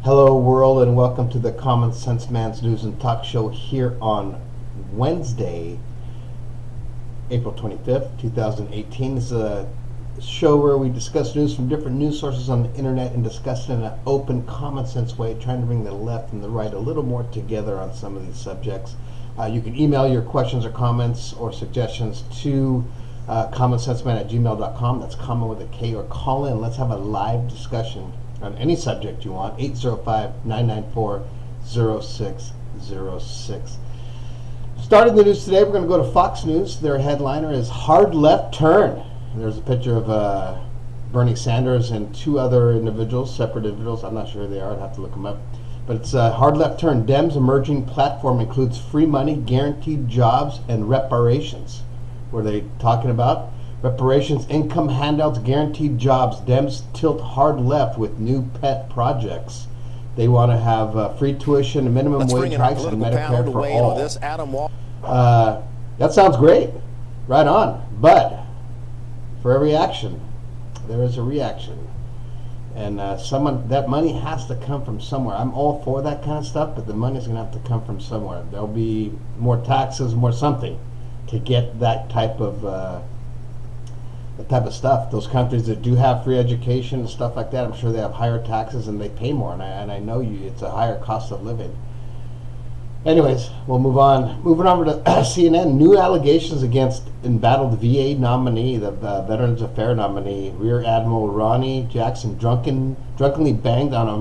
Hello world, and welcome to the Common Sense Man's News and Talk Show here on Wednesday, April 25th, 2018. This is a show where we discuss news from different news sources on the internet and discuss it in an open, common sense way, trying to bring the left and the right a little more together on some of these subjects. You can email your questions or comments or suggestions to commonsenseman@gmail.com. That's common with a K, or call in. Let's have a live discussion on any subject you want. 805-994-0606. Starting the news today, we're going to go to Fox News. Their headliner is Hard Left Turn. There's a picture of Bernie Sanders and two other individuals, separate individuals. I'm not sure who they are. I'd have to look them up. But it's a Hard Left Turn. Dems' emerging platform includes free money, guaranteed jobs, and reparations. What are they talking about? Reparations, income handouts, guaranteed jobs. Dems tilt hard left with new pet projects. They want to have free tuition, and minimum wage hikes, and Medicare for all. That sounds great. Right on. But for every action, there is a reaction. And that money has to come from somewhere. I'm all for that kind of stuff, but the money's going to have to come from somewhere. There'll be more taxes, more something to get that type of stuff. Those countries that do have free education and stuff like that, I'm sure they have higher taxes and they pay more, and I know it's a higher cost of living. Anyways, we'll move on. Moving over to CNN, new allegations against embattled VA nominee, the Veterans Affairs nominee, Rear Admiral Ronnie Jackson, drunkenly banged on a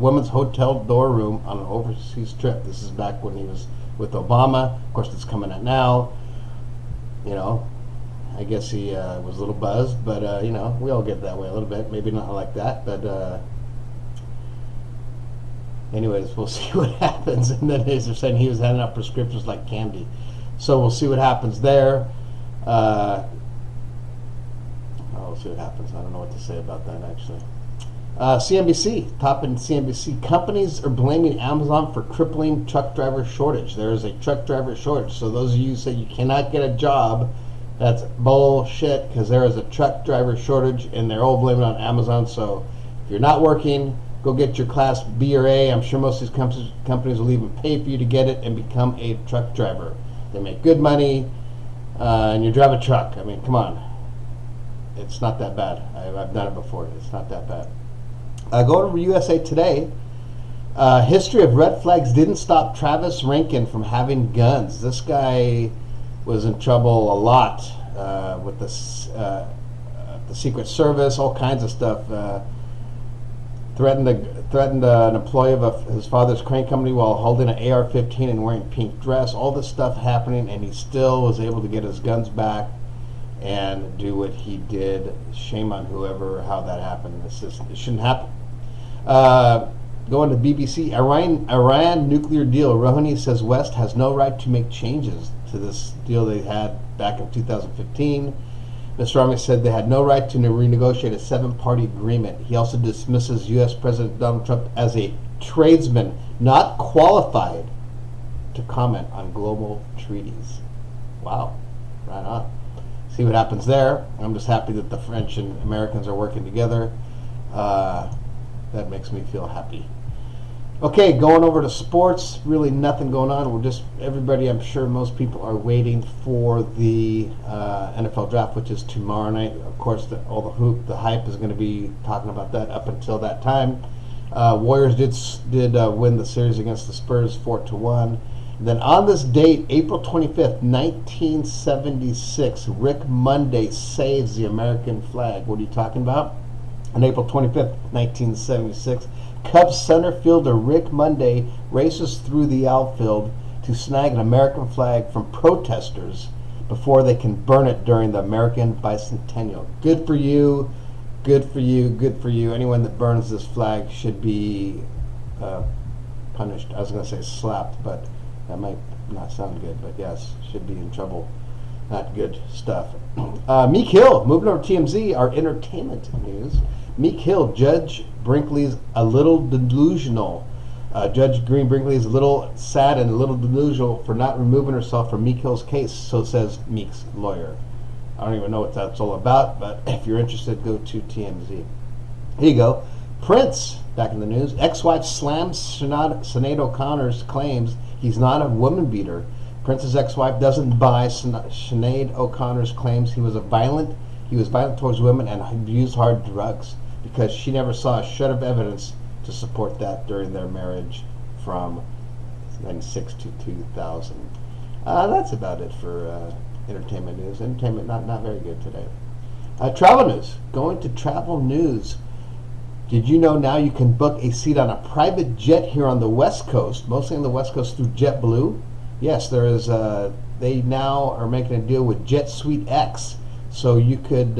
woman's hotel door room on an overseas trip. This is back when he was with Obama. Of course, it's coming out now. You know, I guess he was a little buzzed, but you know, we all get that way a little bit. Maybe not like that, but anyways, we'll see what happens. And then they're saying he was handing out prescriptions like candy, so we'll see what happens there. We'll see what happens. I don't know what to say about that, actually. CNBC, top in CNBC, companies are blaming Amazon for crippling truck driver shortage. There is a truck driver shortage, so those of you who say you cannot get a job, that's bullshit, because there is a truck driver shortage, and they're all blaming it on Amazon. So if you're not working, go get your Class B or A. I'm sure most of these companies will even pay for you to get it and become a truck driver. They make good money, and you drive a truck. I mean, come on. It's not that bad. I've done it before. It's not that bad. Go to USA Today. History of red flags didn't stop Travis Rankin from having guns. This guy was in trouble a lot with the Secret Service, all kinds of stuff. Threatened an employee of his father's crane company while holding an AR-15 and wearing a pink dress. All this stuff happening, and he still was able to get his guns back and do what he did. Shame on whoever, how that happened. It shouldn't happen. Going to BBC, Iran nuclear deal. Rouhani says West has no right to make changes to this deal they had back in 2015. Mr. Rouhani said they had no right to renegotiate a 7-party agreement. He also dismisses U.S. President Donald Trump as a tradesman not qualified to comment on global treaties. Wow, right on. See what happens there. I'm just happy that the French and Americans are working together. That makes me feel happy. Okay, going over to sports. Really nothing going on. We're just, everybody, I'm sure most people are waiting for the NFL draft, which is tomorrow night. Of course, the hype is going to be talking about that up until that time. Warriors did win the series against the Spurs 4-1. Then on this date, April 25th, 1976, Rick Monday saves the American flag. What are you talking about? On April 25th, 1976, Cubs center fielder Rick Monday races through the outfield to snag an American flag from protesters before they can burn it during the American Bicentennial. Good for you, good for you, good for you. Anyone that burns this flag should be punished. I was going to say slapped, but that might not sound good, but yes, should be in trouble. Not good stuff. Meek Hill, moving over to TMZ, our entertainment news. Meek Hill, Judge Brinkley's a little delusional. Judge Brinkley is a little sad and a little delusional for not removing herself from Meek Hill's case, so says Meek's lawyer. I don't even know what that's all about, but if you're interested, go to TMZ. Here you go. Prince Back in the news, ex-wife slams Sinead O'Connor's claims he's not a woman beater. Prince's ex-wife doesn't buy Sinead O'Connor's claims he was violent towards women and abused hard drugs, because she never saw a shred of evidence to support that during their marriage from 1996 to 2000. That's about it for entertainment news. Entertainment not very good today. Travel news. Going to travel news. Did you know now you can book a seat on a private jet here on the West Coast, mostly on the West Coast, through JetBlue? Yes, there is. They now are making a deal with Jet Suite X, so you could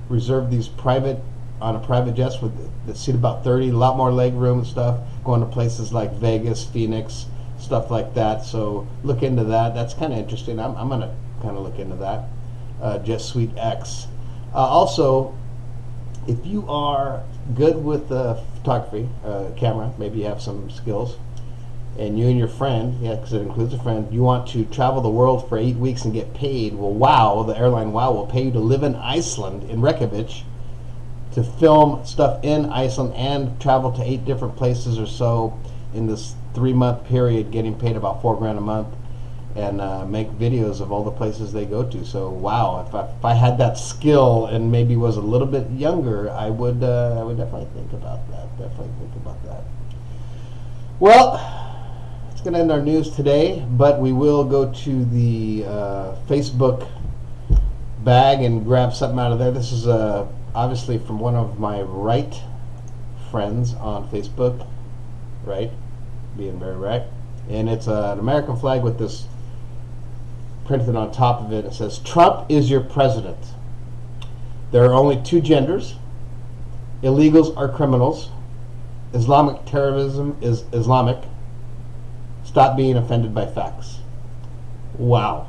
reserve these on a private jet with the seat about 30, a lot more leg room and stuff, going to places like Vegas, Phoenix, stuff like that. So look into that. That's kind of interesting. I'm going to kind of look into that. Jet Suite X. Also, if you are good with photography, camera, maybe you have some skills, and you and your friend, yeah, because it includes a friend, you want to travel the world for 8 weeks and get paid, well, the airline WOW will pay you to live in Iceland, in Reykjavik, to film stuff in Iceland and travel to 8 different places or so in this 3-month period, getting paid about $4,000 a month, and make videos of all the places they go to. So wow, if I had that skill and maybe was a little bit younger, I would definitely think about that. Well, it's going to end our news today, but we will go to the Facebook bag and grab something out of there. This is obviously from one of my right friends on Facebook, right, being very right, and it's an American flag with this printed on top of it. It says, "Trump is your president. There are only 2 genders. Illegals are criminals. Islamic terrorism is Islamic. Stop being offended by facts." Wow.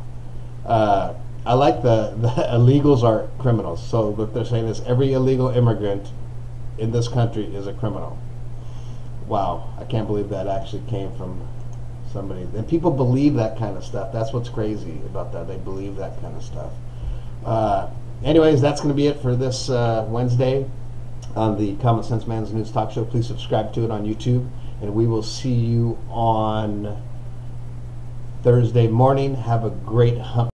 I like the illegals are criminals. So what they're saying is every illegal immigrant in this country is a criminal. Wow. I can't believe that actually came from somebody. And people believe that kind of stuff. That's what's crazy about that. They believe that kind of stuff. Anyways, that's going to be it for this Wednesday on the Common Sense Man's News Talk Show. Please subscribe to it on YouTube, and we will see you on Thursday morning. Have a great hump